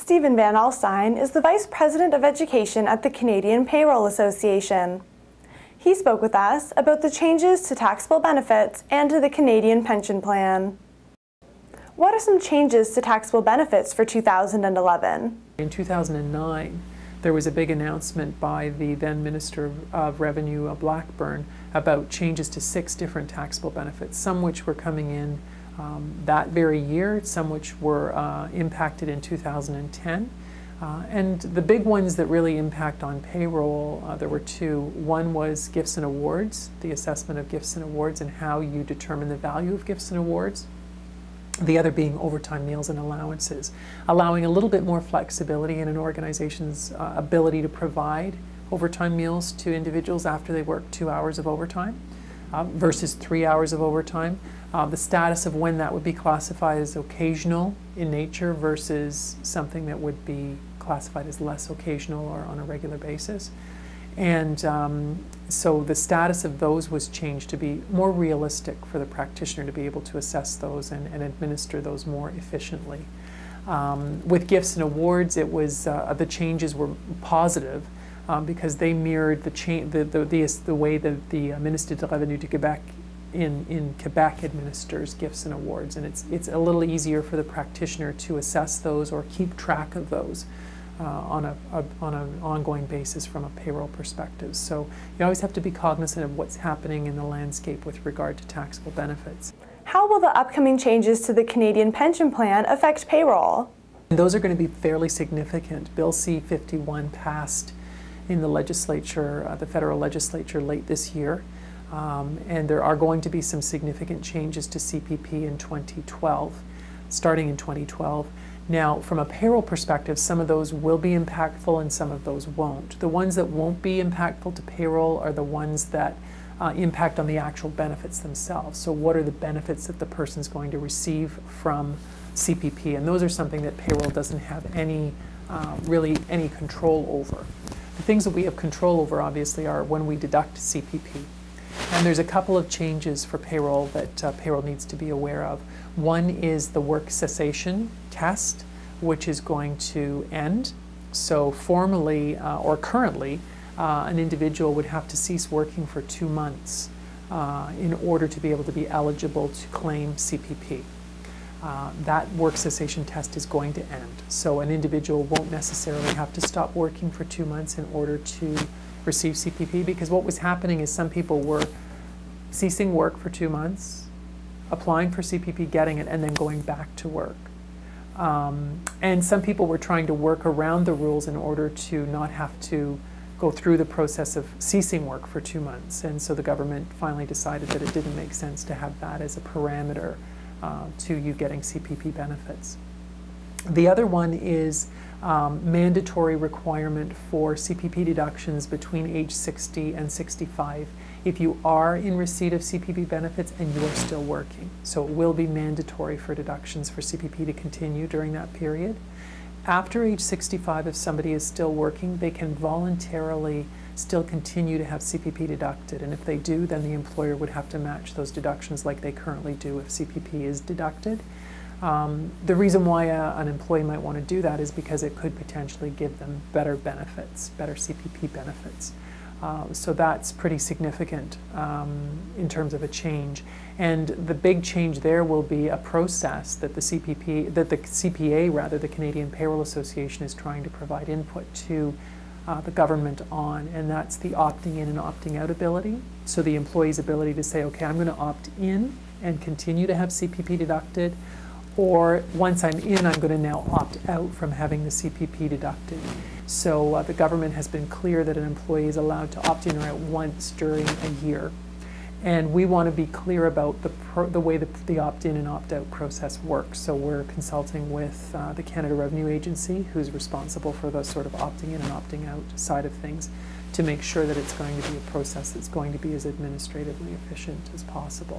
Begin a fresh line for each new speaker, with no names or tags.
Stephen Van Alstine is the Vice President of Education at the Canadian Payroll Association. He spoke with us about the changes to taxable benefits and to the Canadian pension plan. What are some changes to taxable benefits for 2011?
In 2009, there was a big announcement by the then Minister of Revenue, Blackburn, about changes to 6 different taxable benefits, some which were coming in that very year, some which were impacted in 2010. And the big ones that really impact on payroll, there were 2. One was gifts and awards, the assessment of gifts and awards and how you determine the value of gifts and awards. The other being overtime meals and allowances, allowing a little bit more flexibility in an organization's ability to provide overtime meals to individuals after they work 2 hours of overtime versus 3 hours of overtime. The status of when that would be classified as occasional in nature versus something that would be classified as less occasional or on a regular basis. And so the status of those was changed to be more realistic for the practitioner to be able to assess those and administer those more efficiently. With gifts and awards, it was the changes were positive because they mirrored the way that the Ministère du Revenu du Québec in Quebec administers gifts and awards, and it's a little easier for the practitioner to assess those or keep track of those on an ongoing basis from a payroll perspective. So you always have to be cognizant of what's happening in the landscape with regard to taxable benefits.
How will the upcoming changes to the Canadian pension plan affect payroll?
And those are going to be fairly significant. Bill C-51 passed in the legislature, the federal legislature, late this year. And there are going to be some significant changes to CPP in 2012, starting in 2012. Now, from a payroll perspective, some of those will be impactful and some of those won't. The ones that won't be impactful to payroll are the ones that impact on the actual benefits themselves. So what are the benefits that the person's going to receive from CPP? And those are something that payroll doesn't have really any control over. The things that we have control over, obviously, are when we deduct CPP. And there's a couple of changes for payroll that payroll needs to be aware of. One is the work cessation test, which is going to end. So formally or currently, an individual would have to cease working for 2 months in order to be able to be eligible to claim CPP. That work cessation test is going to end. So an individual won't necessarily have to stop working for 2 months in order to receive CPP, because what was happening is some people were ceasing work for 2 months, applying for CPP, getting it, and then going back to work. And some people were trying to work around the rules in order to not have to go through the process of ceasing work for 2 months. And so the government finally decided that it didn't make sense to have that as a parameter to you getting CPP benefits. The other one is mandatory requirement for CPP deductions between age 60 and 65 if you are in receipt of CPP benefits and you are still working. So it will be mandatory for deductions for CPP to continue during that period. After age 65, if somebody is still working, they can voluntarily still continue to have CPP deducted, and if they do, then the employer would have to match those deductions like they currently do if CPP is deducted. The reason why an employee might want to do that is because it could potentially give them better benefits, better CPP benefits. So that's pretty significant in terms of a change. And the big change there will be a process that the CPA, the Canadian Payroll Association, is trying to provide input to the government on, and that's the opting in and opting out ability. So the employee's ability to say, okay, I'm going to opt in and continue to have CPP deducted, or once I'm in, I'm going to now opt out from having the CPP deducted. So the government has been clear that an employee is allowed to opt in or out once during a year. And we want to be clear about the way the opt-in and opt-out process works. So we're consulting with the Canada Revenue Agency, who's responsible for the sort of opting in and opting out side of things, to make sure that it's going to be a process that's going to be as administratively efficient as possible.